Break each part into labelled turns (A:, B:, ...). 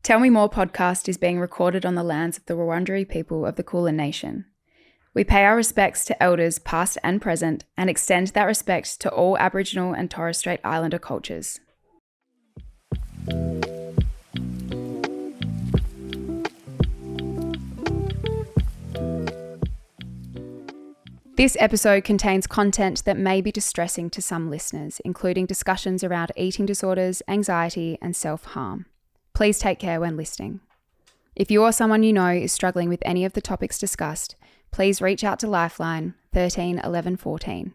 A: Tell Me More podcast is being recorded on the lands of the Wurundjeri people of the Kulin Nation. We pay our respects to elders past and present and extend that respect to all Aboriginal and Torres Strait Islander cultures. This episode contains content that may be distressing to some listeners, including discussions around eating disorders, anxiety, and self-harm. Please take care when listening. If you or someone you know is struggling with any of the topics discussed, please reach out to Lifeline 13 11 14.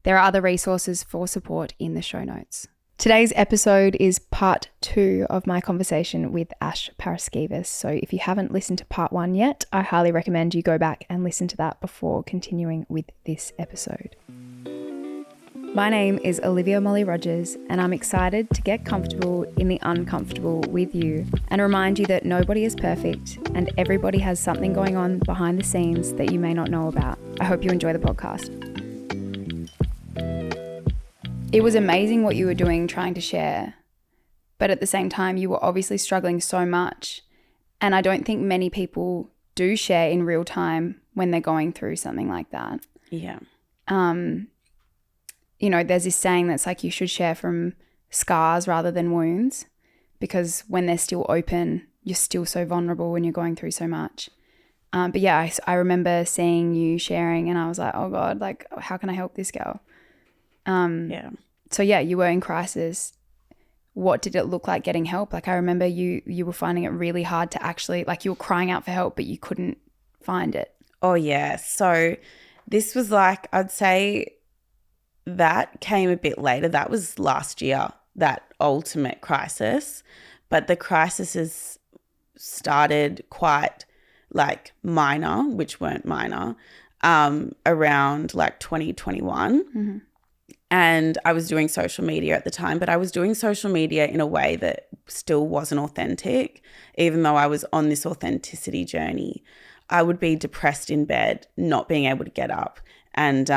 A: There are other resources for support in the show notes. Today's episode is part 2 of my conversation with Ash Paraskevas. So if you haven't listened to part 1 yet, I highly recommend you go back and listen to that before continuing with this episode. My name is Olivia Molly Rogers, and I'm excited to get comfortable in the uncomfortable with you and remind you that nobody is perfect and everybody has something going on behind the scenes that you may not know about. I hope you enjoy the podcast. It was amazing what you were doing trying to share, but at the same time, you were obviously struggling so much. And I don't think many people do share in real time when they're going through something like that.
B: Yeah.
A: You know, there's this saying that's like you should share from scars rather than wounds, because when they're still open, you're still so vulnerable when you're going through so much. But yeah, I remember seeing you sharing and I was like, oh God, like, how can I help this girl?
B: Yeah.
A: So yeah, you were in crisis. What did it look like getting help? Like I remember you were finding it really hard to actually, like you were crying out for help, but you couldn't find it.
B: Oh yeah. So this was like, I'd say that came a bit later. That was last year, that ultimate crisis. But the crises started quite like minor, which weren't minor, around like 2021.
A: Mm-hmm.
B: And I was doing social media at the time, but I was doing social media in a way that still wasn't authentic, even though I was on this authenticity journey. I would be depressed in bed, not being able to get up and,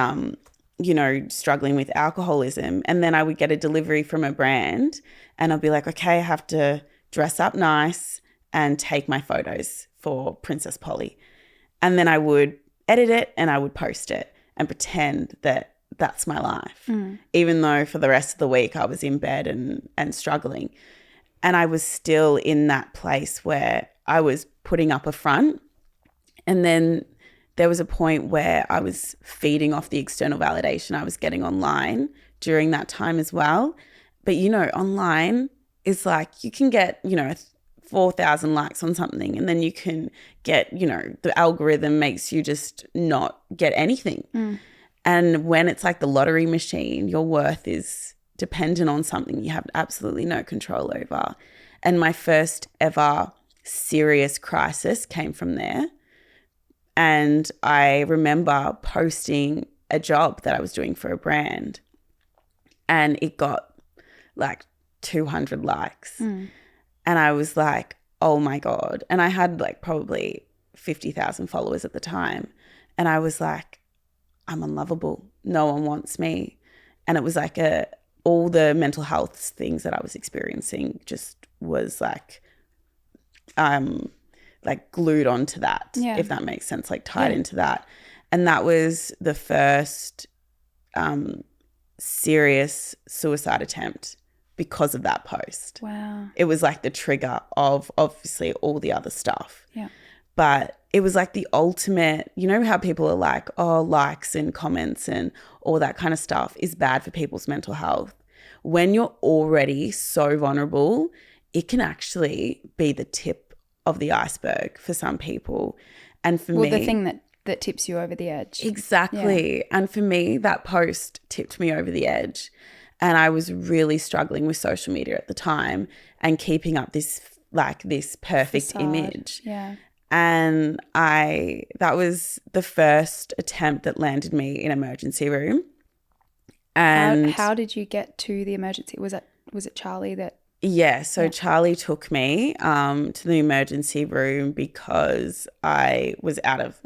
B: struggling with alcoholism. And then I would get a delivery from a brand and I'll be like, okay, I have to dress up nice and take my photos for Princess Polly. And then I would edit it and I would post it and pretend that that's my life, even though for the rest of the week I was in bed and struggling. And I was still in that place where I was putting up a front. And then there was a point where I was feeding off the external validation I was getting online during that time as well. But, online is like you can get, 4,000 likes on something and then you can get, the algorithm makes you just not get anything. And when it's like the lottery machine, your worth is dependent on something you have absolutely no control over. And my first ever serious crisis came from there. And I remember posting a job that I was doing for a brand and it got like 200 likes. And I was like, oh my God. And I had like probably 50,000 followers at the time. And I was like, I'm unlovable. No one wants me. And it was like all the mental health things that I was experiencing just was like glued onto that, if that makes sense, like tied into that. And that was the first serious suicide attempt because of that post.
A: Wow.
B: It was like the trigger of obviously all the other stuff.
A: Yeah.
B: But it was like the ultimate, you know how people are like, oh, likes and comments and all that kind of stuff is bad for people's mental health. When you're already so vulnerable, it can actually be the tip of the iceberg for some people. And for me...
A: Well, the thing that tips you over the edge.
B: Exactly. Yeah. And for me, that post tipped me over the edge. And I was really struggling with social media at the time and keeping up this perfect
A: facade.
B: Image.
A: Yeah.
B: And that was the first attempt that landed me in emergency room. And
A: how did you get to the emergency? Was it Charlie that?
B: Yeah. So Charlie took me to the emergency room because I was out of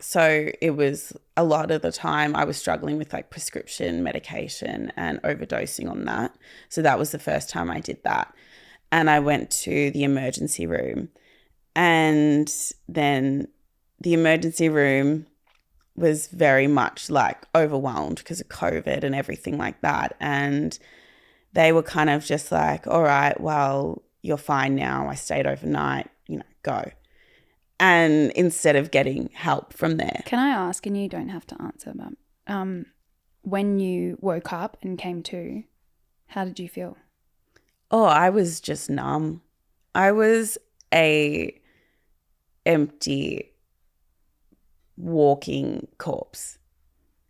B: So it was a lot of the time I was struggling with like prescription medication and overdosing on that. So that was the first time I did that. And I went to the emergency room. And then the emergency room was very much like overwhelmed because of COVID and everything like that. And they were kind of just like, all right, well, you're fine now. I stayed overnight, go. And instead of getting help from there.
A: Can I ask, and you don't have to answer, but when you woke up and came to, how did you feel?
B: Oh, I was just numb. I was a empty walking corpse.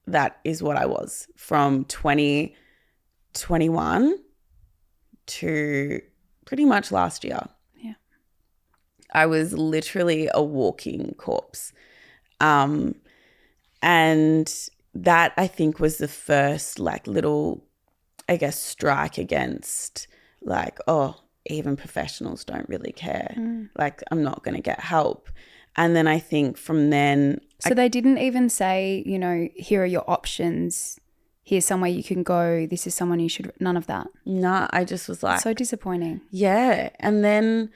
B: That is what I was from 2021 to pretty much last year.
A: Yeah.
B: I was literally a walking corpse. And that I think was the first like little, I guess, strike against like, oh, even professionals don't really care. Like I'm not going to get help. And then I think from then.
A: So they didn't even say, here are your options. Here's somewhere you can go. This is someone you should, none of that.
B: No, I just was like.
A: So disappointing.
B: Yeah. And then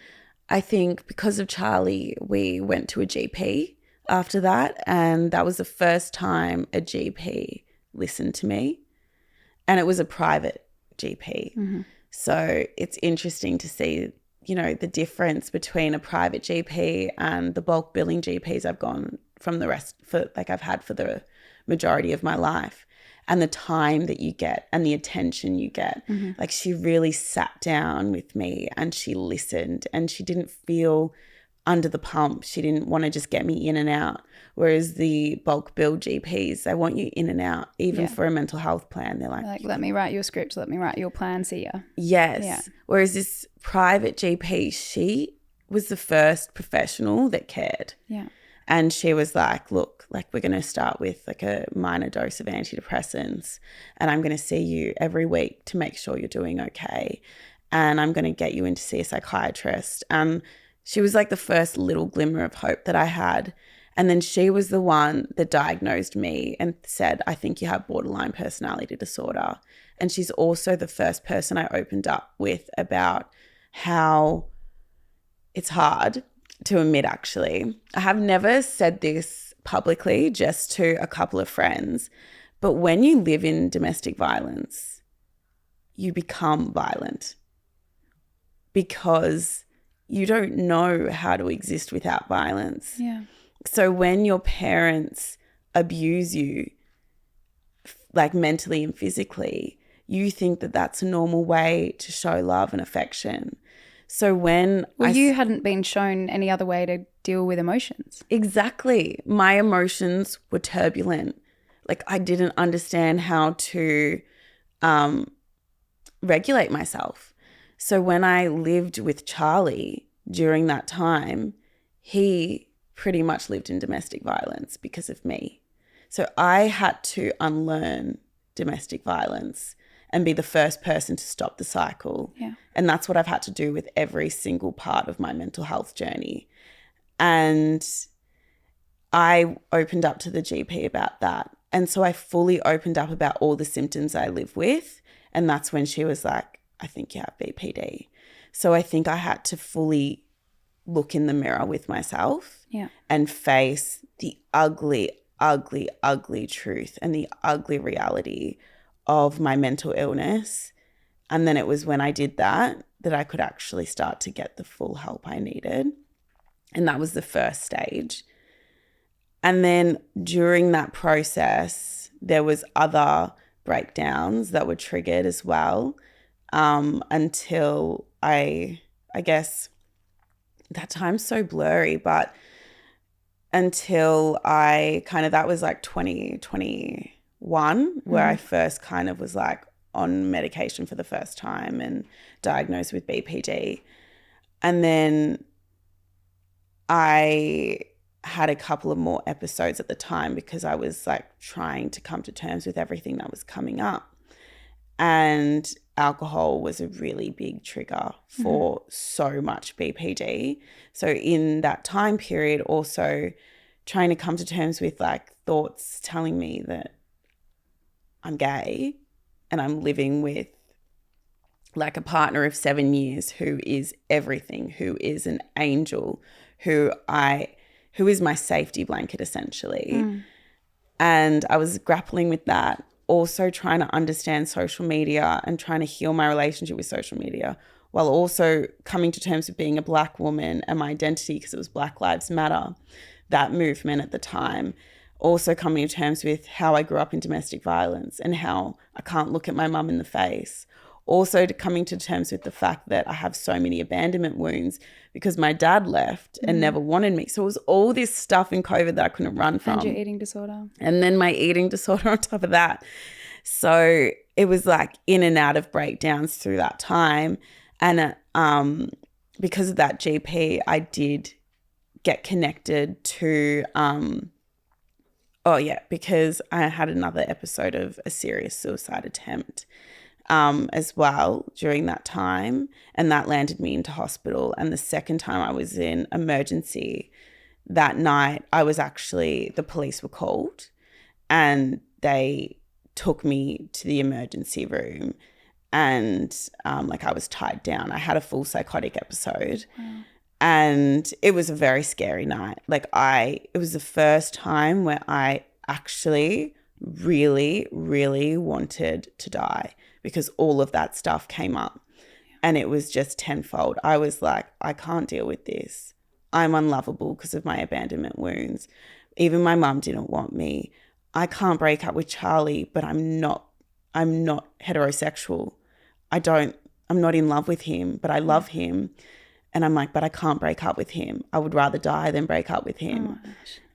B: I think because of Charlie, we went to a GP after that. And that was the first time a GP listened to me. And it was a private GP.
A: Mm-hmm.
B: So it's interesting to see, the difference between a private GP and the bulk billing GPs I've gone from the rest I've had for the majority of my life, and the time that you get and the attention you get.
A: Mm-hmm.
B: Like she really sat down with me and she listened, and she didn't feel under the pump. She didn't want to just get me in and out. Whereas the bulk bill GPs, they want you in and out, even for a mental health plan. They're like,
A: let me write your script, let me write your plan, see ya.
B: Yes.
A: Yeah.
B: Whereas this private GP, she was the first professional that cared.
A: Yeah.
B: And she was like, look, like we're going to start with like a minor dose of antidepressants, and I'm going to see you every week to make sure you're doing okay. And I'm going to get you in to see a psychiatrist. And she was like the first little glimmer of hope that I had. And then she was the one that diagnosed me and said, I think you have borderline personality disorder. And she's also the first person I opened up with about how it's hard to admit, actually. I have never said this publicly, just to a couple of friends. But when you live in domestic violence, you become violent because you don't know how to exist without violence.
A: Yeah.
B: So when your parents abuse you, like mentally and physically, you think that that's a normal way to show love and affection. So when
A: you hadn't been shown any other way to deal with emotions.
B: Exactly. My emotions were turbulent. Like I didn't understand how to regulate myself. So when I lived with Charlie during that time, he pretty much lived in domestic violence because of me. So I had to unlearn domestic violence and be the first person to stop the cycle.
A: Yeah.
B: And that's what I've had to do with every single part of my mental health journey. And I opened up to the GP about that. And so I fully opened up about all the symptoms I live with. And that's when she was like, I think you have BPD. So I think I had to fully look in the mirror with myself and face the ugly, ugly, ugly truth and the ugly reality of my mental illness. And then it was when I did that I could actually start to get the full help I needed. And that was the first stage. And then during that process, there was other breakdowns that were triggered as well, until I guess that time's so blurry, but until I that was like 2021 where I first kind of was like on medication for the first time and diagnosed with BPD. And then I had a couple of more episodes at the time because I was like trying to come to terms with everything that was coming up. And alcohol was a really big trigger for so much BPD. So in that time period, also trying to come to terms with like thoughts telling me that I'm gay and I'm living with like a partner of 7 years who is everything, who is an angel, who is my safety blanket essentially. And I was grappling with that, also trying to understand social media and trying to heal my relationship with social media, while also coming to terms with being a Black woman and my identity, because it was Black Lives Matter, that movement at the time. Also coming to terms with how I grew up in domestic violence and how I can't look at my mum in the face. Also coming to terms with the fact that I have so many abandonment wounds because my dad left and never wanted me. So it was all this stuff in COVID that I couldn't run from.
A: And your eating disorder.
B: And then my eating disorder on top of that. So it was like in and out of breakdowns through that time. And because of that GP, I did get connected to, because I had another episode of a serious suicide attempt as well during that time. And that landed me into hospital. And the second time I was in emergency, that night, the police were called and they took me to the emergency room. And I was tied down. I had a full psychotic episode. Wow. And it was a very scary night. It was the first time where I actually really, really wanted to die because all of that stuff came up. And it was just tenfold. I was like, I can't deal with this. I'm unlovable because of my abandonment wounds. Even my mum didn't want me. I can't break up with Charlie, but I'm not heterosexual. I'm not in love with him, but I love him. And I'm like, but I can't break up with him. I would rather die than break up with him. Oh,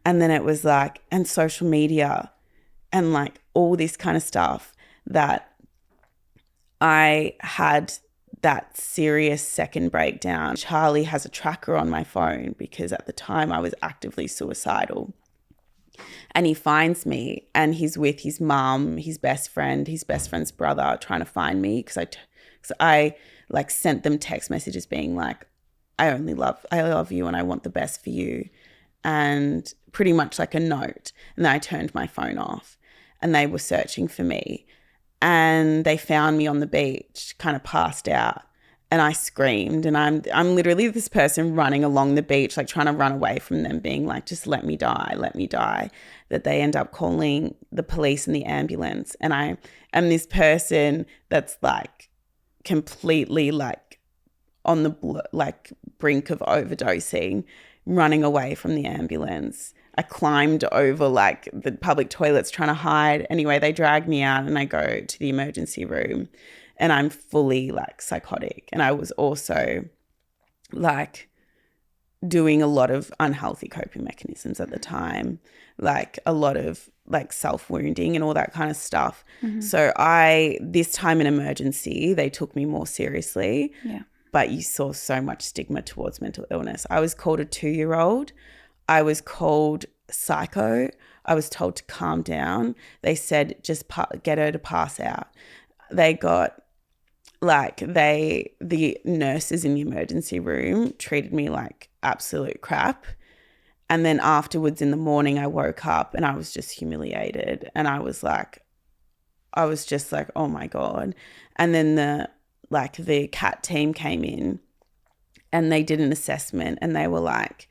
B: and then it was like, and social media and like all this kind of stuff that I had that serious second breakdown. Charlie has a tracker on my phone because at the time I was actively suicidal. And he finds me and he's with his mum, his best friend's brother trying to find me because I sent them text messages being like, I love you and I want the best for you. And pretty much like a note. And then I turned my phone off and they were searching for me. And they found me on the beach, kind of passed out. And I screamed and I'm literally this person running along the beach, like trying to run away from them, being like, just let me die, that they end up calling the police and the ambulance. And I am this person that's like completely like on the brink of overdosing, running away from the ambulance. I climbed over like the public toilets trying to hide. Anyway, they dragged me out and I go to the emergency room. And I'm fully like psychotic. And I was also like doing a lot of unhealthy coping mechanisms at the time, like a lot of like self-wounding and all that kind of stuff. Mm-hmm. So this time in emergency, they took me more seriously. Yeah. But you saw so much stigma towards mental illness. I was called a 2-year-old. I was called psycho. I was told to calm down. They said, just get her to pass out. They got the nurses in the emergency room treated me like absolute crap. And then afterwards in the morning, I woke up and I was just humiliated. And I was just like, oh my God. And then the CAT team came in and they did an assessment and they were like,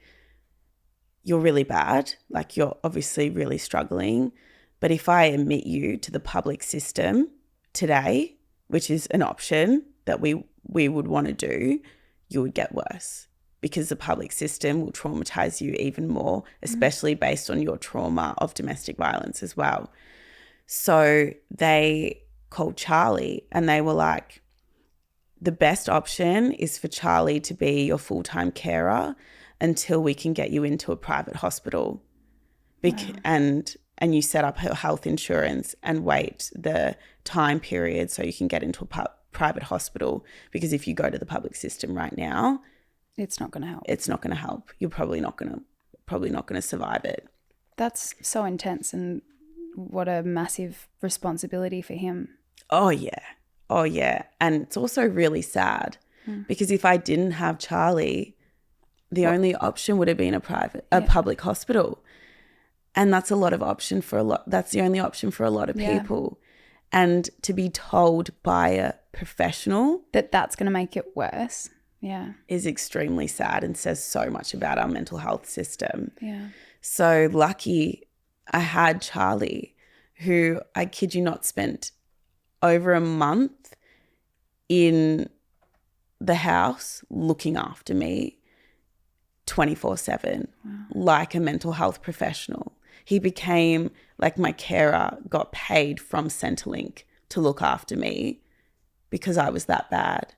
B: you're really bad. Like you're obviously really struggling. But if I admit you to the public system today, which is an option that we would want to do, you would get worse because the public system will traumatize you even more, especially based on your trauma of domestic violence as well. So they called Charlie and they were like, the best option is for Charlie to be your full-time carer until we can get you into a private hospital. Wow. And you set up her health insurance and wait the time period so you can get into a private hospital. Because if you go to the public system right now,
A: it's not going to help.
B: It's not going to help. You're probably not going to survive it.
A: That's so intense, and what a massive responsibility for him.
B: Oh yeah. And it's also really sad because if I didn't have Charlie, the only option would have been a public hospital. And that's a lot of option for a lot. That's the only option for a lot of people. And to be told by a professional
A: that's going to make it worse. Yeah.
B: Is extremely sad and says so much about our mental health system.
A: Yeah.
B: So lucky I had Charlie, who, I kid you not, spent over a month in the house looking after me 24/7, like a mental health professional. He became like my carer, got paid from Centrelink to look after me because I was that bad.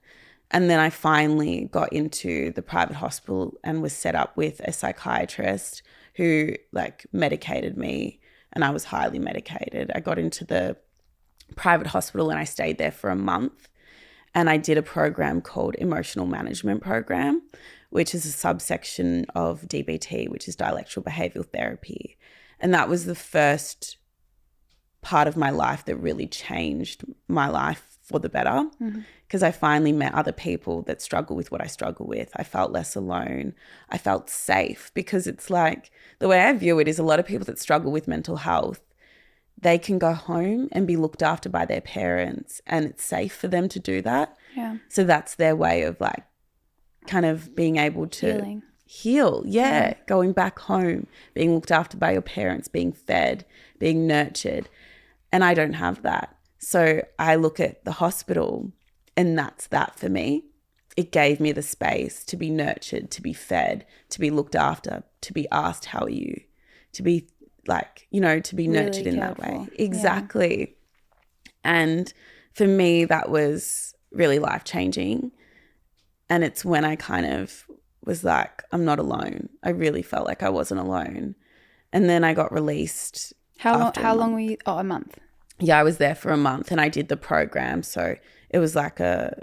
B: And then I finally got into the private hospital and was set up with a psychiatrist who like medicated me, and I was highly medicated. I got into the private hospital and I stayed there for a month, and I did a program called Emotional Management Program, which is a subsection of DBT, which is dialectical behavioural therapy. And that was the first part of my life that really changed my life for the better, because I finally met other people that struggle with what I struggle with. I felt less alone. I felt safe, because it's like, the way I view it is, a lot of people that struggle with mental health, they can go home and be looked after by their parents, and it's safe for them to do that.
A: Yeah.
B: So that's their way of like kind of being able to heal. Yeah. Going back home, being looked after by your parents, being fed, being nurtured. And I don't have that. So I look at the hospital, and that's that for me. It gave me the space to be nurtured, to be fed, to be looked after, to be asked, how are you? To be like, you know, to be
A: really
B: nurtured in
A: careful.
B: that way. Exactly. Yeah. And for me, that was really life-changing. And it's when I kind of was like, I'm not alone. I really felt like I wasn't alone. And then I got released.
A: How long were you? Oh, a month.
B: Yeah, I was there for a month, and I did the program. So it was like a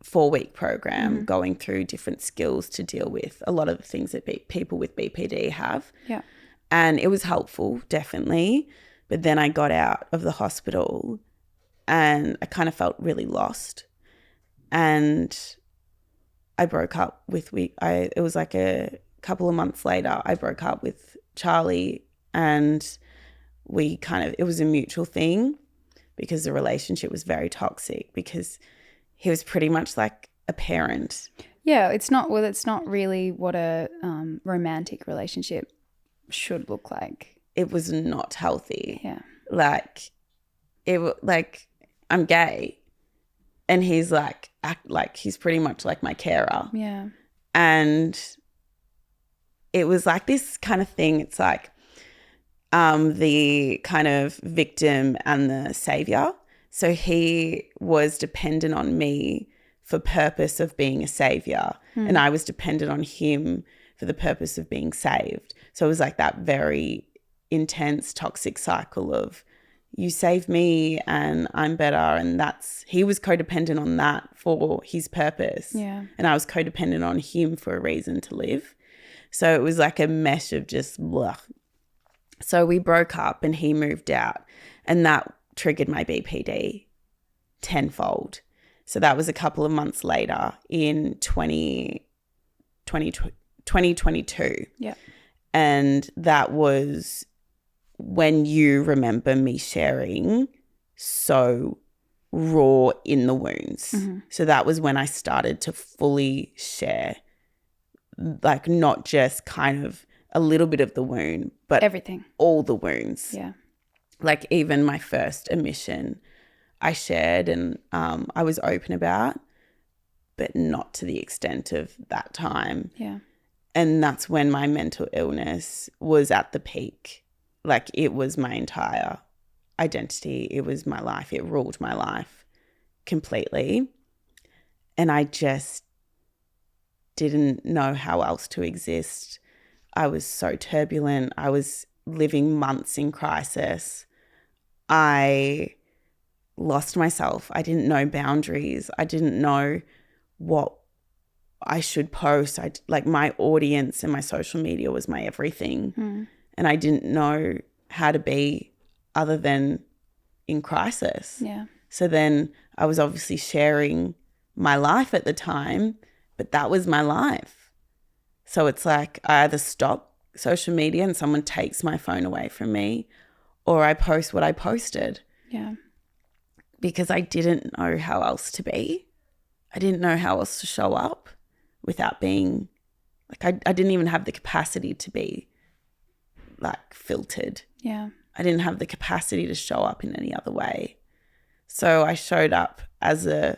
B: 4-week program going through different skills to deal with a lot of the things that people with BPD have.
A: Yeah.
B: And it was helpful, definitely. But then I got out of the hospital and I kind of felt really lost. And I broke up with, it was like a couple of months later, I broke up with Charlie, and it was a mutual thing, because the relationship was very toxic, because he was pretty much like a parent.
A: Yeah, it's not really what a romantic relationship should look like.
B: It was not healthy.
A: Yeah.
B: Like, I'm gay, and he's like, he's pretty much like my carer.
A: Yeah.
B: And it was like this kind of thing. It's like the kind of victim and the savior. So he was dependent on me for purpose of being a savior, and I was dependent on him for the purpose of being saved. So it was like that very intense toxic cycle of, you save me and I'm better, and he was codependent on that for his purpose.
A: Yeah.
B: And I was codependent on him for a reason to live. So it was like a mesh of just blah. So we broke up and he moved out, and that triggered my BPD tenfold. So that was a couple of months later in 2022.
A: Yeah.
B: And that was when you remember me sharing so raw in the wounds. So that was when I started to fully share, like not just kind of a little bit of the wound, but
A: everything,
B: all the wounds.
A: Yeah.
B: Like even my first admission, I shared and I was open about, but not to the extent of that time.
A: Yeah.
B: And that's when my mental illness was at the peak. Like it was my entire identity. It was my life. It ruled my life completely. And I just didn't know how else to exist. I was so turbulent. I was living months in crisis. I lost myself. I didn't know boundaries. I didn't know what I should post. Like my audience and my social media was my everything. And I didn't know how to be other than in crisis.
A: Yeah.
B: So then I was obviously sharing my life at the time, but that was my life. So it's like I either stop social media and someone takes my phone away from me, or I post what I posted.
A: Yeah.
B: Because I didn't know how else to be. I didn't know how else to show up without being like, I didn't even have the capacity to be like filtered.
A: Yeah.
B: I didn't have the capacity to show up in any other way. So I showed up as a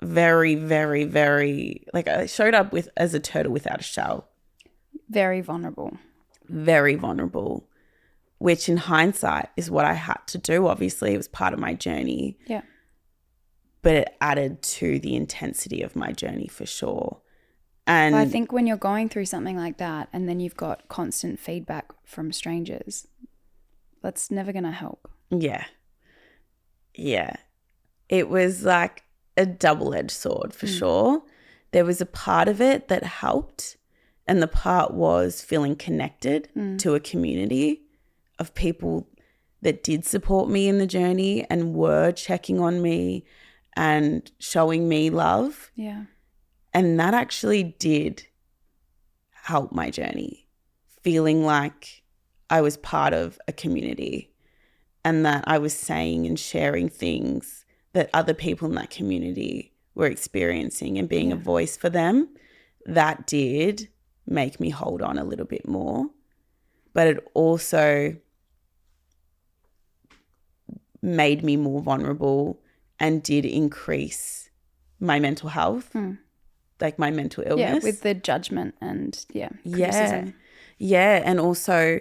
B: very, very, very, like I showed up as a turtle without a shell.
A: Very vulnerable.
B: Very vulnerable, which in hindsight is what I had to do. Obviously, it was part of my journey.
A: Yeah.
B: But it added to the intensity of my journey for sure. And
A: I think when you're going through something like that and then you've got constant feedback from strangers, that's never going to help.
B: Yeah. Yeah. It was like a double-edged sword for sure. There was a part of it that helped, and the part was feeling connected to a community of people that did support me in the journey and were checking on me and showing me love.
A: Yeah.
B: And that actually did help my journey, feeling like I was part of a community and that I was saying and sharing things that other people in that community were experiencing and being a voice for them. That did make me hold on a little bit more. But it also made me more vulnerable and did increase my mental health, like my mental illness.
A: Yeah, with the judgment and criticism.
B: Yeah, and also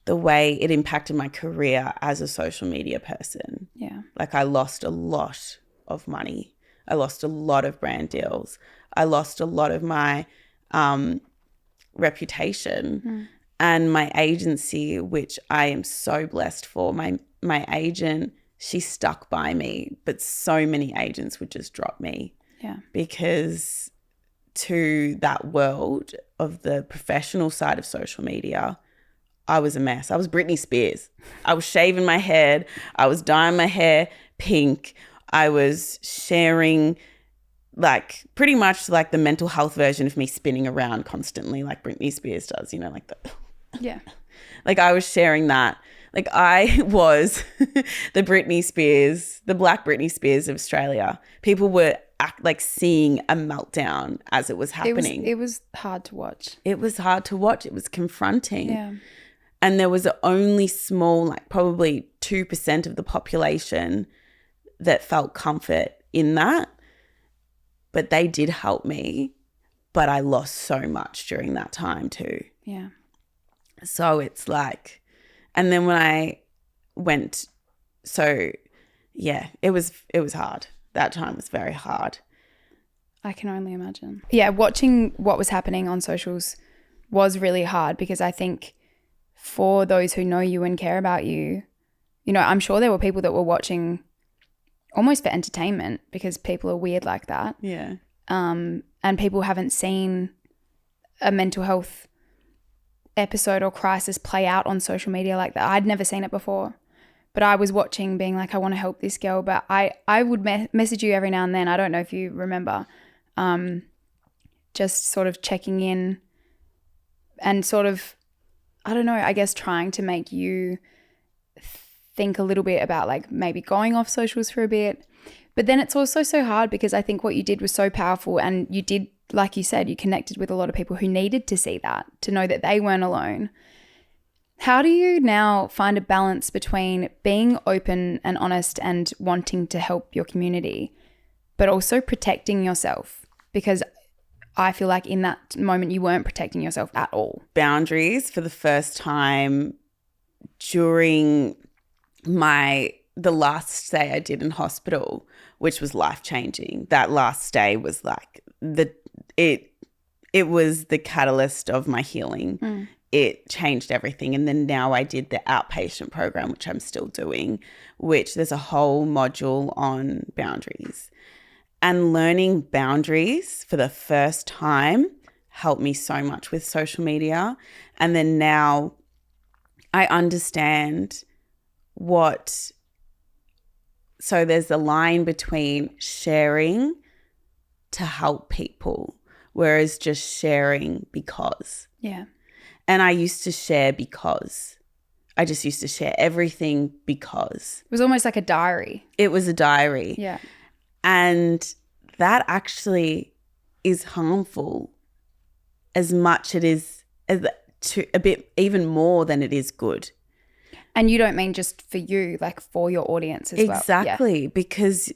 B: the way it impacted my career as a social media person.
A: Yeah.
B: Like I lost a lot of money. I lost a lot of brand deals. I lost a lot of my reputation. And my agency, which I am so blessed for, my agent, she stuck by me, but so many agents would just drop me.
A: Yeah.
B: Because to that world of the professional side of social media, I was a mess. I was Britney Spears. I was shaving my head. I was dyeing my hair pink. I was sharing like pretty much like the mental health version of me spinning around constantly like Britney Spears does, you know, like the
A: Yeah.
B: Like I was sharing that. Like I was the Britney Spears, the Black Britney Spears of Australia. People were like seeing a meltdown as it was happening.
A: It was hard to watch.
B: It was hard to watch. It was confronting.
A: Yeah.
B: And there was only small, like probably 2% of the population that felt comfort in that. But they did help me. But I lost so much during that time too.
A: Yeah.
B: So it's like, and then when I went, so yeah, it was hard. That time was very hard.
A: I can only imagine. Yeah, watching what was happening on socials was really hard because I think for those who know you and care about you, you know, I'm sure there were people that were watching almost for entertainment because people are weird like that.
B: Yeah.
A: And people haven't seen a mental health episode or crisis play out on social media like that. I'd never seen it before. But I was watching being like, I want to help this girl. But I would message you every now and then. I don't know if you remember. Just sort of checking in and sort of, I don't know, I guess trying to make you think a little bit about like maybe going off socials for a bit. But then it's also so hard because I think what you did was so powerful and you did, like you said, you connected with a lot of people who needed to see that, to know that they weren't alone. How do you now find a balance between being open and honest and wanting to help your community, but also protecting yourself? Because I feel like in that moment you weren't protecting yourself at all.
B: Boundaries for the first time during the last stay I did in hospital, which was life-changing. That last stay was like it was the catalyst of my healing. It changed everything. And then now I did the outpatient program, which I'm still doing, which there's a whole module on boundaries. And learning boundaries for the first time helped me so much with social media. And then now I understand so there's a line between sharing to help people, whereas just sharing because.
A: Yeah.
B: And I used to share because. I just used to share everything because.
A: It was almost like a diary.
B: It was a diary.
A: Yeah.
B: And that actually is harmful as much it is as to a bit even more than it is good.
A: And you don't mean just for you, like for your audience as well.
B: Exactly.
A: Yeah.
B: Because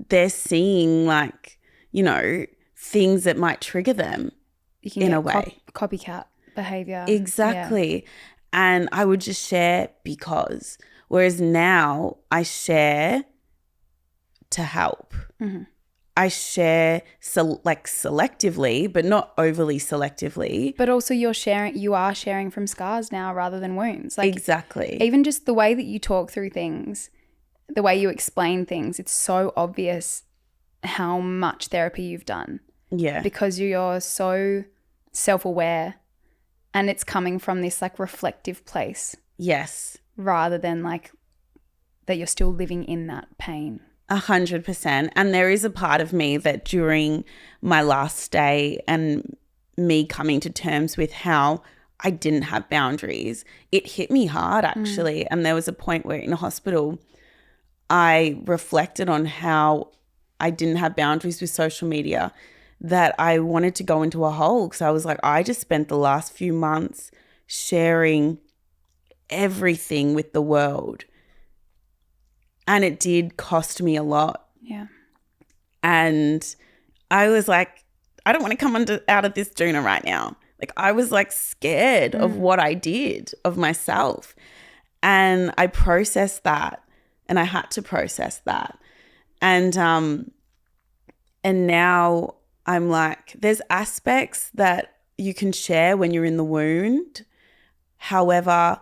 B: they're seeing like, you know, things that might trigger them
A: You can
B: in
A: get
B: a way.
A: Copycat behavior.
B: Exactly.
A: Yeah.
B: And I would just share because. Whereas now I share to help.
A: Mm-hmm.
B: I share selectively, but not overly selectively.
A: But also you are sharing from scars now rather than wounds. Like
B: Exactly.
A: even just the way that you talk through things, the way you explain things, it's so obvious how much therapy you've done.
B: Yeah.
A: Because you're so self-aware and it's coming from this like reflective place.
B: Yes.
A: Rather than like that you're still living in that pain.
B: 100%. And there is a part of me that during my last day and me coming to terms with how I didn't have boundaries, it hit me hard actually. And there was a point where in a hospital, I reflected on how I didn't have boundaries with social media, that I wanted to go into a hole because I was like, I just spent the last few months sharing everything with the world. And it did cost me a lot.
A: Yeah.
B: And I was like, I don't want to come out of this doona right now. Like I was like scared of what I did of myself. And I processed that and I had to process that. And now I'm like, there's aspects that you can share when you're in the wound. However,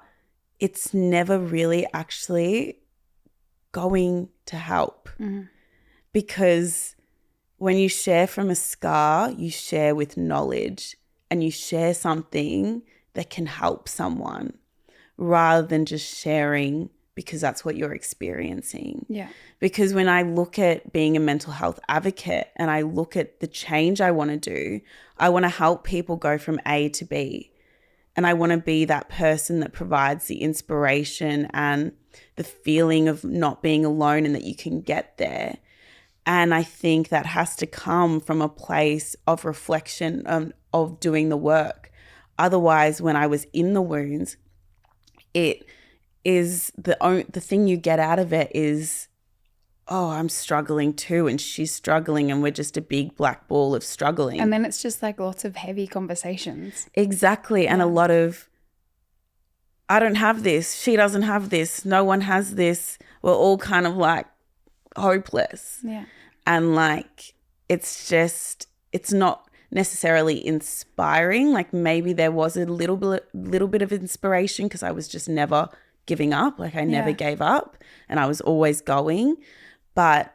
B: it's never really actually going to help.
A: Mm-hmm.
B: Because when you share from a scar, you share with knowledge and you share something that can help someone rather than just sharing because that's what you're experiencing.
A: Yeah.
B: Because when I look at being a mental health advocate and I look at the change I want to do, I want to help people go from A to B. And I want to be that person that provides the inspiration and the feeling of not being alone and that you can get there. And I think that has to come from a place of reflection, of doing the work. Otherwise, when I was in the wounds, it is the thing you get out of it is, oh, I'm struggling too and she's struggling and we're just a big black ball of struggling.
A: And then it's just like lots of heavy conversations.
B: Exactly. And a lot of, I don't have this, she doesn't have this, no one has this. We're all kind of like hopeless.
A: Yeah.
B: And like, it's not necessarily inspiring. Like maybe there was a little bit of inspiration because I was just never giving up. Like I never gave up and I was always going. But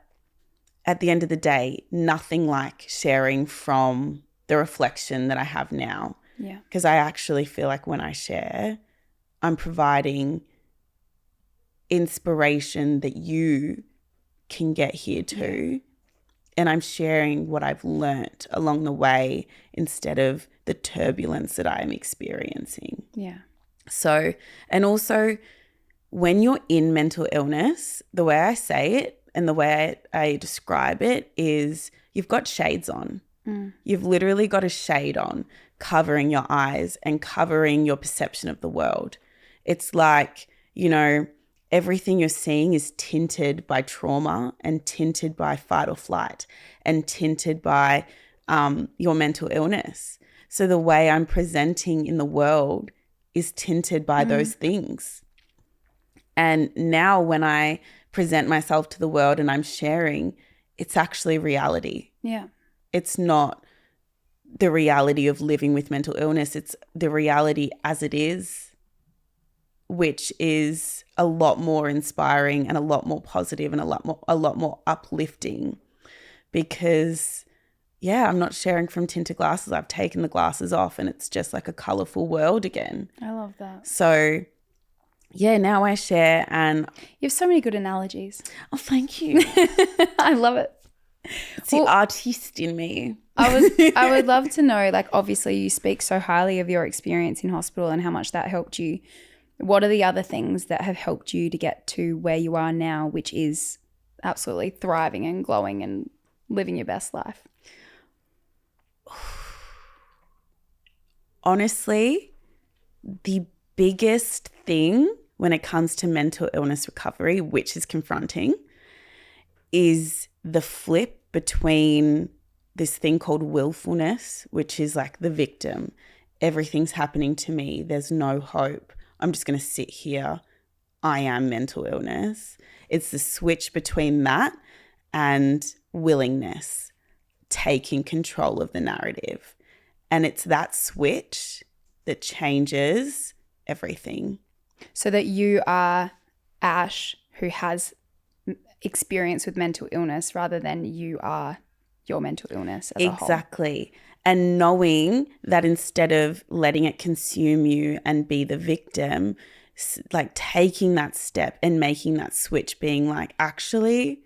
B: at the end of the day, nothing like sharing from the reflection that I have now.
A: Yeah.
B: Because I actually feel like when I share, I'm providing inspiration that you can get here too. Yeah. And I'm sharing what I've learnt along the way instead of the turbulence that I'm experiencing.
A: Yeah.
B: So, and also when you're in mental illness, the way I say it and the way I describe it is you've got shades on. You've literally got a shade on covering your eyes and covering your perception of the world. It's like, you know, everything you're seeing is tinted by trauma and tinted by fight or flight and tinted by your mental illness. So the way I'm presenting in the world is tinted by those things. And now when I present myself to the world and I'm sharing, it's actually reality.
A: Yeah.
B: It's not the reality of living with mental illness. It's the reality as it is, which is a lot more inspiring and a lot more positive and a lot more uplifting because, yeah, I'm not sharing from tinted glasses. I've taken the glasses off and it's just like a colourful world again.
A: I love that.
B: So, yeah, now I share and...
A: You have so many good analogies.
B: Oh, thank you.
A: I love it.
B: It's the artiste in me.
A: I would love to know, like, obviously you speak so highly of your experience in hospital and how much that helped you. What are the other things that have helped you to get to where you are now, which is absolutely thriving and glowing and living your best life?
B: Honestly, the biggest thing when it comes to mental illness recovery, which is confronting, is the flip between this thing called willfulness, which is like the victim. Everything's happening to me. There's no hope. I'm just going to sit here. I am mental illness. It's the switch between that and willingness, taking control of the narrative. And it's that switch that changes everything.
A: So that you are Ash, who has experience with mental illness, rather than you are your mental illness as a whole.
B: Exactly. And knowing that instead of letting it consume you and be the victim, like taking that step and making that switch, being like, actually,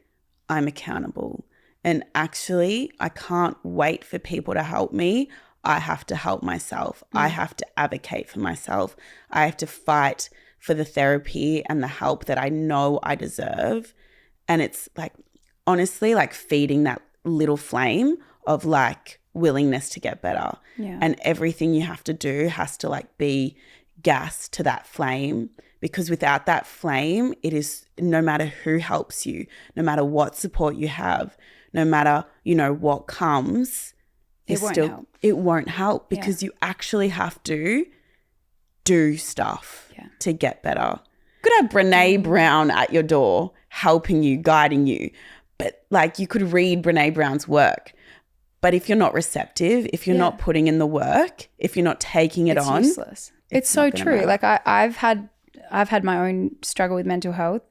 B: I'm accountable. And actually, I can't wait for people to help me. I have to help myself. I have to advocate for myself. I have to fight for the therapy and the help that I know I deserve. And it's like, honestly, like feeding that little flame of like willingness to get better.
A: Yeah.
B: And everything you have to do has to like be gas to that flame, because without that flame, it is, no matter who helps you, no matter what support you have, no matter, you know, what comes,
A: it
B: won't help because you actually have to do stuff to get better. You could have Brene Brown at your door helping you, guiding you, but like you could read Brene Brown's work. But if you're not receptive, if you're not putting in the work, if you're not taking it on,
A: useless. It's so true. Like I've had my own struggle with mental health.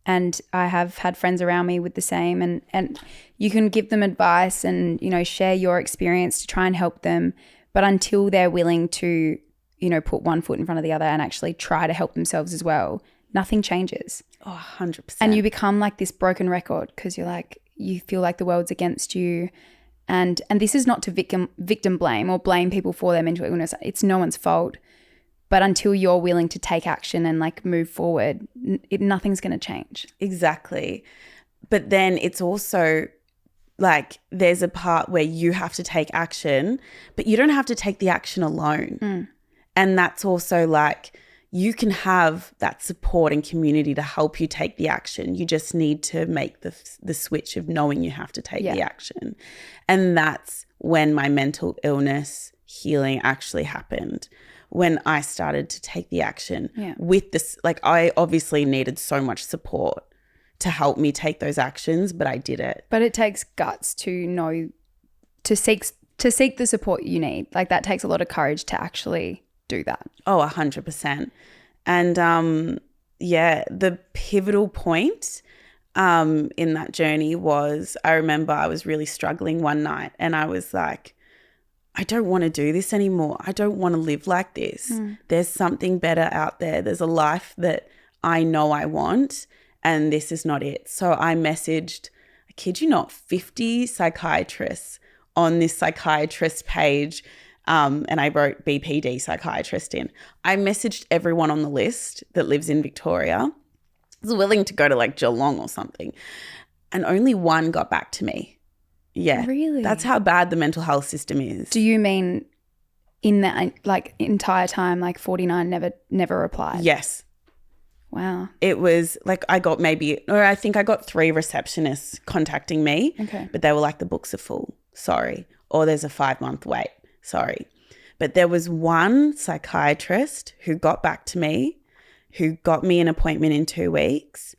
A: And I have had friends around me with the same, and you can give them advice and, you know, share your experience to try and help them. But until they're willing to, you know, put one foot in front of the other and actually try to help themselves as well, nothing changes.
B: Oh, 100%.
A: And you become like this broken record because you're like, you feel like the world's against you. And this is not to victim blame or blame people for their mental illness. It's no one's fault. But until you're willing to take action and like move forward, nothing's going to change.
B: Exactly. But then it's also like there's a part where you have to take action, but you don't have to take the action alone. And that's also like you can have that support and community to help you take the action. You just need to make the switch of knowing you have to take the action. And that's when my mental illness healing actually happened. When I started to take the action with this, like I obviously needed so much support to help me take those actions, but I did it.
A: But it takes guts to know, to seek the support you need. Like that takes a lot of courage to actually do that.
B: Oh, 100%. And the pivotal point in that journey was, I remember I was really struggling one night and I was like, I don't want to do this anymore. I don't want to live like this. There's something better out there. There's a life that I know I want, and this is not it. So I messaged, I kid you not, 50 psychiatrists on this psychiatrist page, and I wrote BPD psychiatrist in. I messaged everyone on the list that lives in Victoria. I was willing to go to like Geelong or something, and only one got back to me. Yeah.
A: Really?
B: That's how bad the mental health system is.
A: Do you mean in that like entire time, like 49 never replied?
B: Yes.
A: Wow.
B: It was like I think I got 3 receptionists contacting me.
A: Okay.
B: But they were like, the books are full. Sorry. Or there's a 5-month wait. Sorry. But there was one psychiatrist who got back to me, who got me an appointment in 2 weeks,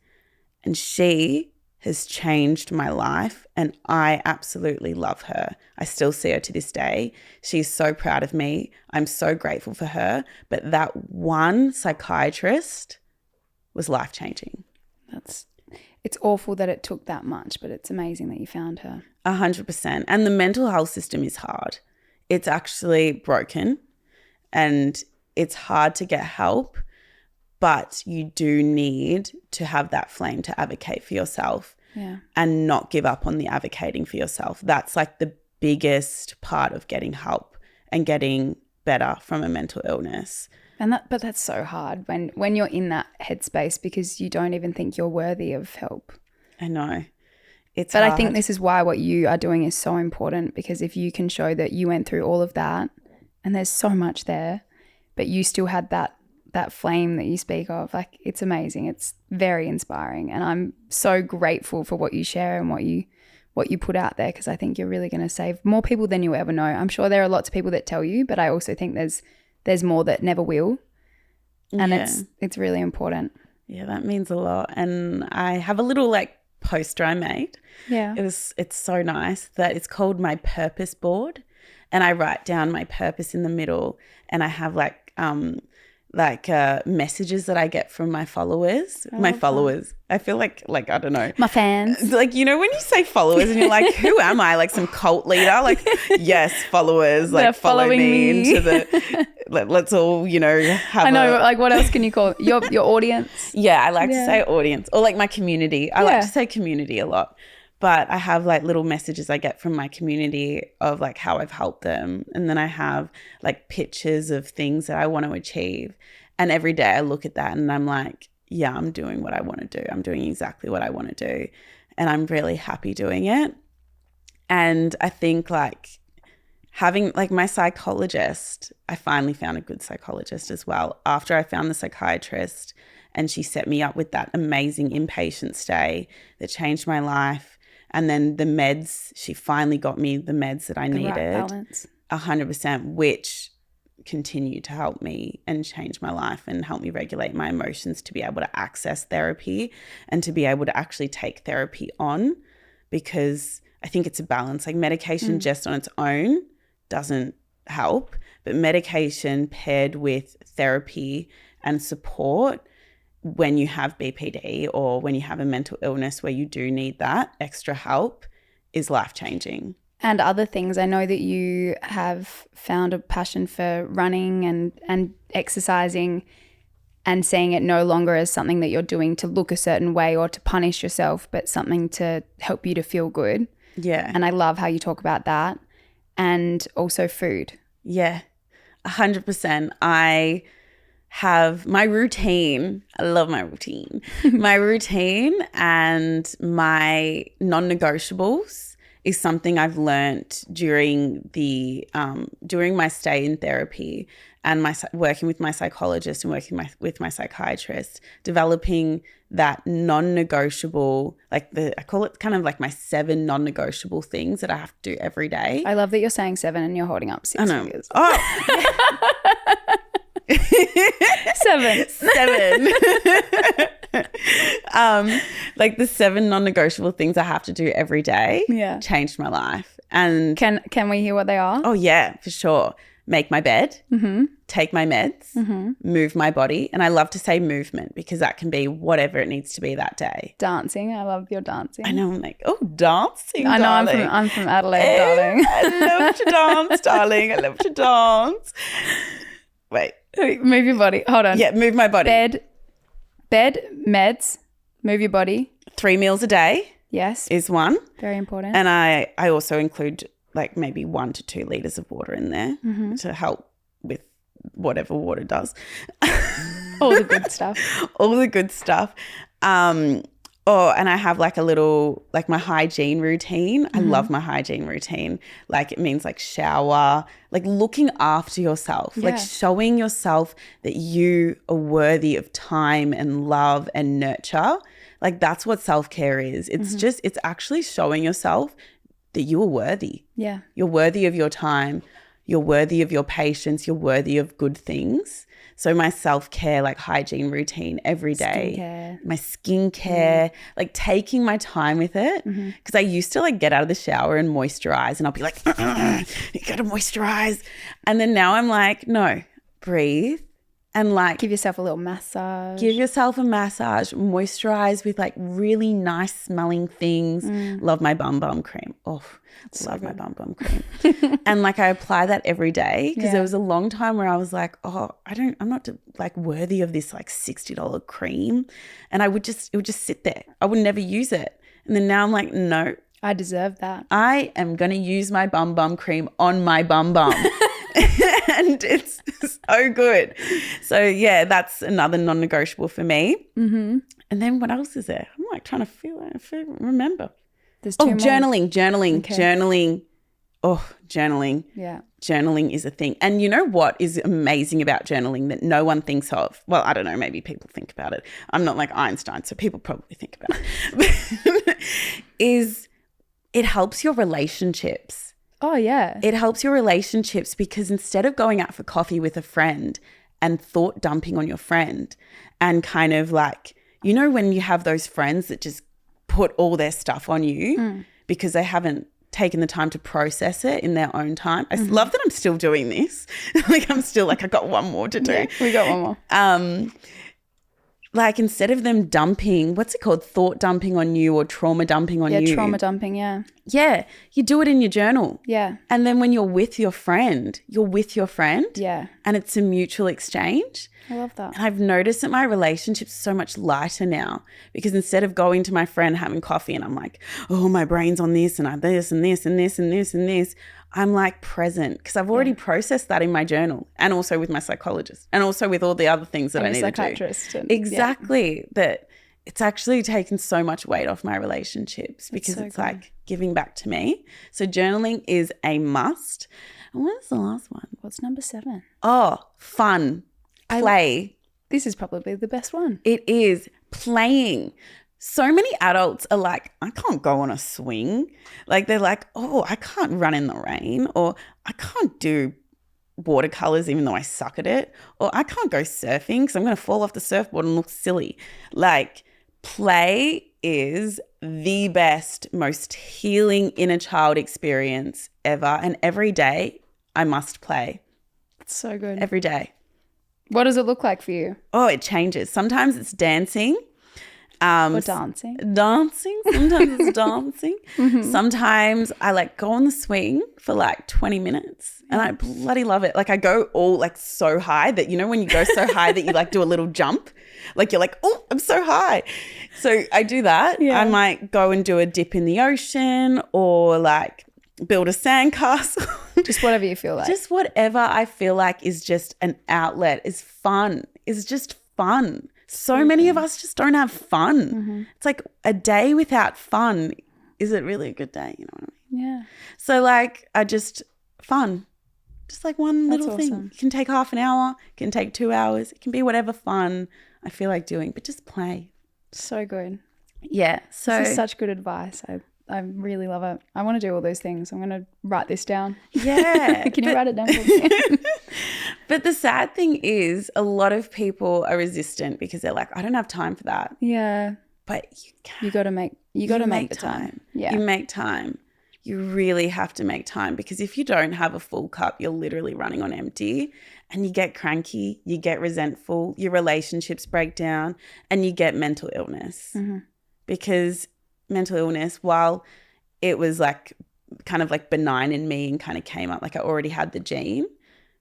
B: and she has changed my life, and I absolutely love her. I still see her to this day. She's so proud of me. I'm so grateful for her. But that one psychiatrist was life-changing.
A: It's awful that it took that much, but it's amazing that you found her.
B: 100%. And the mental health system is hard. It's actually broken and it's hard to get help. But you do need to have that flame to advocate for yourself. and not give up on the advocating for yourself. That's like the biggest part of getting help and getting better from a mental illness.
A: But that's so hard when you're in that headspace because you don't even think you're worthy of help.
B: I know. But
A: hard. I think this is why what you are doing is so important, because if you can show that you went through all of that and there's so much there, but you still had that flame that you speak of, like, it's amazing. It's very inspiring, and I'm so grateful for what you share and what you put out there, because I think you're really going to save more people than you ever know. I'm sure there are lots of people that tell you, but I also think there's more that never will, and it's really important.
B: Yeah, that means a lot. And I have a little poster I made.
A: Yeah.
B: It's so nice that it's called my purpose board, and I write down my purpose in the middle, and I have messages that I get from my followers. I feel like I don't know.
A: My fans.
B: Like, you know, when you say followers and you're like, who am I? Like some cult leader? Like, yes, followers. Like, follow me into the, let's all, you know, have
A: I know, like, what else can you call it? Your audience?
B: Yeah, I like to say audience, or like my community. I like to say community a lot. But I have little messages I get from my community of how I've helped them. And then I have pictures of things that I want to achieve. And every day I look at that and I'm like, yeah, I'm doing what I want to do. I'm doing exactly what I want to do. And I'm really happy doing it. And I think having my psychologist, I finally found a good psychologist as well. After I found the psychiatrist, and she set me up with that amazing inpatient stay that changed my life. And then the meds, she finally got me the meds that I needed.
A: Right balance.
B: 100%, which continued to help me and change my life and help me regulate my emotions to be able to access therapy and to be able to actually take therapy on, because I think it's a balance. Medication just on its own doesn't help, but medication paired with therapy and support when you have BPD or when you have a mental illness where you do need that extra help is life-changing.
A: And other things. I know that you have found a passion for running and exercising, and seeing it no longer as something that you're doing to look a certain way or to punish yourself, but something to help you to feel good.
B: Yeah.
A: And I love how you talk about that. And also food.
B: Yeah, 100%. I have my routine. I love my routine. My routine and my non-negotiables is something I've learnt during my stay in therapy and working with my psychologist and working with my psychiatrist, developing that non-negotiable, I call it kind of my 7 non-negotiable things that I have to do every day.
A: I love that you're saying 7 and you're holding up 6 fingers.
B: Oh,
A: 7.
B: The 7 non-negotiable things I have to do every day changed my life. And
A: can we hear what they are?
B: Oh yeah, for sure. Make my bed, take my meds, move my body. And I love to say movement because that can be whatever it needs to be that day.
A: Dancing. I love your dancing.
B: I know. I'm like, oh, dancing,
A: I know,
B: darling.
A: I'm from Adelaide, darling.
B: I love to dance, darling. I love to dance. Wait.
A: Move your body. Hold on.
B: Yeah, move my body.
A: Bed, meds, move your body.
B: 3 meals a day.
A: Yes.
B: Is one.
A: Very important.
B: And I also include maybe 1 to 2 liters of water in there to help with whatever water does.
A: All the good stuff.
B: All the good stuff. And I have a little, my hygiene routine. I love my hygiene routine. It means shower, looking after yourself, showing yourself that you are worthy of time and love and nurture. That's what self-care is. It's it's actually showing yourself that you are worthy.
A: Yeah.
B: You're worthy of your time. You're worthy of your patience. You're worthy of good things. So my self-care, hygiene routine every day.
A: Skincare.
B: My skincare, taking my time with it. Because I used to get out of the shower and moisturize, and I'll be like, you got to moisturize. And then now I'm like, no, breathe. And
A: give yourself a little massage.
B: Give yourself a massage. Moisturize with really nice smelling things. Love my bum cream. Oh, love my bum cream. And I apply that every day because there was a long time where I was like, oh, I'm not worthy of this $60 cream. And it would just sit there. I would never use it. And then now I'm like, no,
A: I deserve that.
B: I am going to use my bum cream on my bum. And it's so good. So, yeah, that's another non-negotiable for me.
A: Mm-hmm.
B: And then what else is there? I'm like trying to remember.
A: There's two more.
B: Journaling.
A: Okay.
B: Journaling. Oh, journaling.
A: Yeah.
B: Journaling is a thing. And you know what is amazing about journaling that no one thinks of? Well, I don't know. Maybe people think about it. I'm not like Einstein, so people probably think about it. Is it helps your relationships.
A: Oh, yeah.
B: It helps your relationships because instead of going out for coffee with a friend and thought dumping on your friend and kind of like, you know, when you have those friends that just put all their stuff on you because they haven't taken the time to process it in their own time. I love that I'm still doing this. Like I'm still like, I got one more to do.
A: Yeah, we got one more.
B: Like instead of them dumping, what's it called? Thought dumping on you or trauma dumping on you.
A: Yeah, trauma dumping, yeah.
B: Yeah, you do it in your journal.
A: Yeah.
B: And then when you're with your friend,
A: Yeah.
B: and it's a mutual exchange.
A: I love that.
B: And I've noticed that my relationship's so much lighter now because instead of going to my friend having coffee and I'm like, oh, my brain's on this and I this and this and this and this and this, I'm like present because I've already processed that in my journal and also with my psychologist and also with all the other things that I need to do. Exactly. That it's actually taken so much weight off my relationships because
A: so
B: it's
A: good.
B: like giving back to me. So journaling is a must. And what is the last one?
A: What's number 7?
B: Oh, fun. Play.
A: This is probably the best one.
B: It is playing. So many adults are like, I can't go on a swing. Like they're like, oh, I can't run in the rain, or I can't do watercolors even though I suck at it, or I can't go surfing because I'm going to fall off the surfboard and look silly. Like play is the best, most healing inner child experience ever. And every day I must play.
A: It's so good.
B: Every day.
A: What does it look like for you?
B: Oh, it changes. Sometimes it's dancing.
A: Or dancing.
B: Sometimes it's dancing. Sometimes I like go on the swing for like 20 minutes and I bloody love it. Like I go all like so high that, you know, when you go so high that you like do a little jump, like you're like, oh, I'm so high. So I do that.
A: Yeah.
B: I might go and do a dip in the ocean or like build a sandcastle.
A: Just whatever you feel like.
B: Just whatever I feel like is just an outlet, is fun, is just fun. So many of us just don't have fun. It's like a day without fun. Is it really a good day? You know what I mean?
A: Yeah.
B: So like fun. Just like one
A: That's
B: little thing.
A: awesome.
B: It can take half an hour. It can take 2 hours. It can be whatever fun I feel like doing, but just play.
A: So good.
B: Yeah. So
A: This is such good advice. I really love it. I want to do all those things. I'm going to write this down.
B: yeah.
A: Can you write it down for me?
B: But the sad thing is a lot of people are resistant because they're like, I don't have time for that.
A: Yeah.
B: But you can.
A: You got to make the time. Yeah.
B: You make time. You really have to make time because if you don't have a full cup, you're literally running on empty and you get cranky, you get resentful, your relationships break down and you get mental illness. Because mental illness, while it was like kind of like benign in me and kind of came up, like I already had the gene,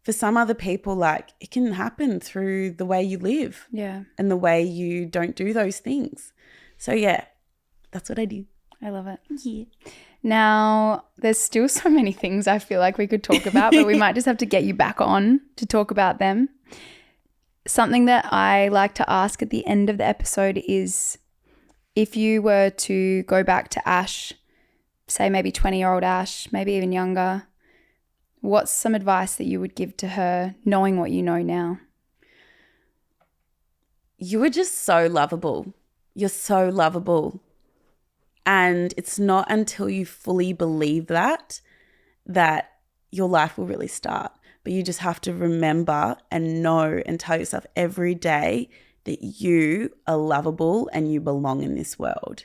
B: for some other people, like it can happen through the way you live and the way you don't do those things. So yeah, that's what I do.
A: I love it.
B: Yeah.
A: Now, there's still so many things I feel like we could talk about, but we might just have to get you back on to talk about them. Something that I like to ask at the end of the episode is, if you were to go back to Ash, say maybe 20-year-old Ash, maybe even younger, what's some advice that you would give to her knowing what you know now?
B: You were just so lovable. You're so lovable. And it's not until you fully believe that your life will really start. But you just have to remember and know and tell yourself every day that you are lovable and you belong in this world.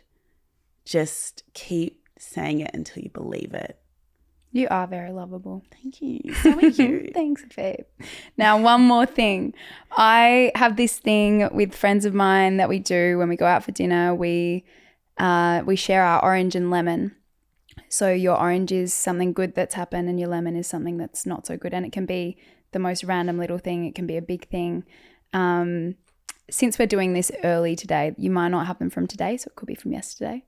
B: Just keep saying it until you believe it.
A: You are very lovable.
B: Thank you. So are you.
A: Thanks, babe. Now, one more thing. I have this thing with friends of mine that we do when we go out for dinner. We share our orange and lemon. So your orange is something good that's happened and your lemon is something that's not so good. And it can be the most random little thing. It can be a big thing. Since we're doing this early today, you might not have them from today, so it could be from yesterday.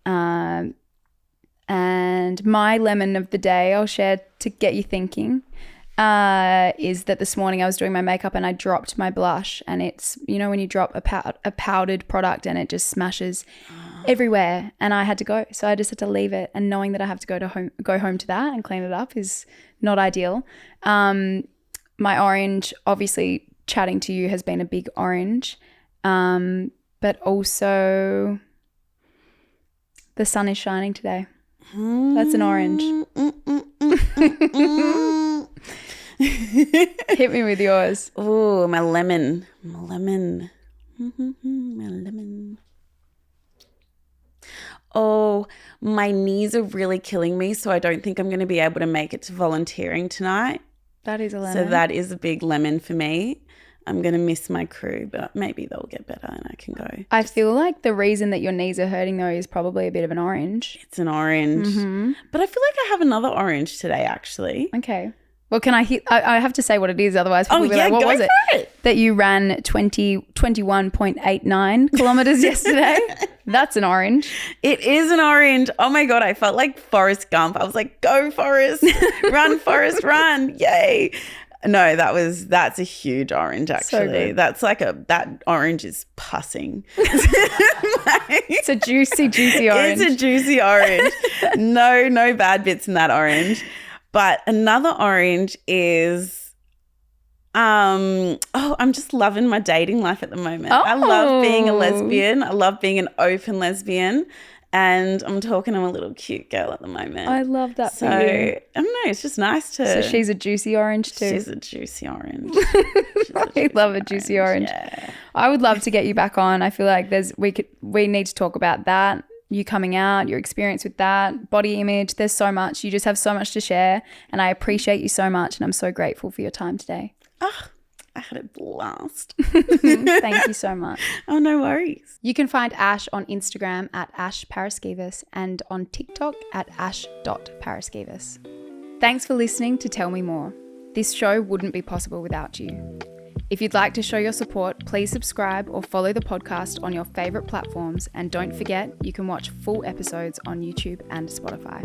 A: And my lemon of the day I'll share to get you thinking is that this morning I was doing my makeup and I dropped my blush, and it's, you know, when you drop a powdered product and it just smashes everywhere, and I had to go. So I just had to leave it, and knowing that I have to go home to that and clean it up is not ideal. My orange, obviously chatting to you has been a big orange, but also the sun is shining today. That's an orange. Hit me with yours.
B: Oh, my lemon. My lemon. My lemon. Oh, my knees are really killing me, so I don't think I'm going to be able to make it to volunteering tonight.
A: That is a lemon.
B: So that is a big lemon for me. I'm going to miss my crew, but maybe they'll get better and I can go.
A: I feel like the reason that your knees are hurting though is probably a bit of an orange.
B: It's an orange.
A: Mm-hmm.
B: But I feel like I have another orange today, actually.
A: Okay. Well, can I hit? I have to say what it is, otherwise people will be like, what was it? That you ran 21.89 kilometers yesterday? That's an orange.
B: It is an orange. Oh my God, I felt like Forrest Gump. I was like, go Forrest, run Forrest, run. Yay. No, that's a huge orange actually.
A: So
B: that's like that orange is pussing.
A: It's a juicy orange.
B: It's a juicy orange. No bad bits in that orange. But another orange is, I'm just loving my dating life at the moment. I love being a lesbian. I love being an open lesbian. And I'm a little cute girl at the moment.
A: I love that for you.
B: I don't know, it's just nice to.
A: So she's a juicy orange too.
B: She's a juicy orange.
A: I love a juicy orange.
B: Yeah.
A: I would love to get you back on. I feel like we need to talk about that. You coming out, your experience with that, body image. There's so much. You just have so much to share, and I appreciate you so much, and I'm so grateful for your time today.
B: Oh, I had a blast.
A: Thank you so much.
B: Oh, no worries.
A: You can find Ash on Instagram at Ash Paraskevas and on TikTok at ash.paraskevas. Thanks for listening to Tell Me More. This show wouldn't be possible without you. If you'd like to show your support, please subscribe or follow the podcast on your favourite platforms, and don't forget you can watch full episodes on YouTube and Spotify.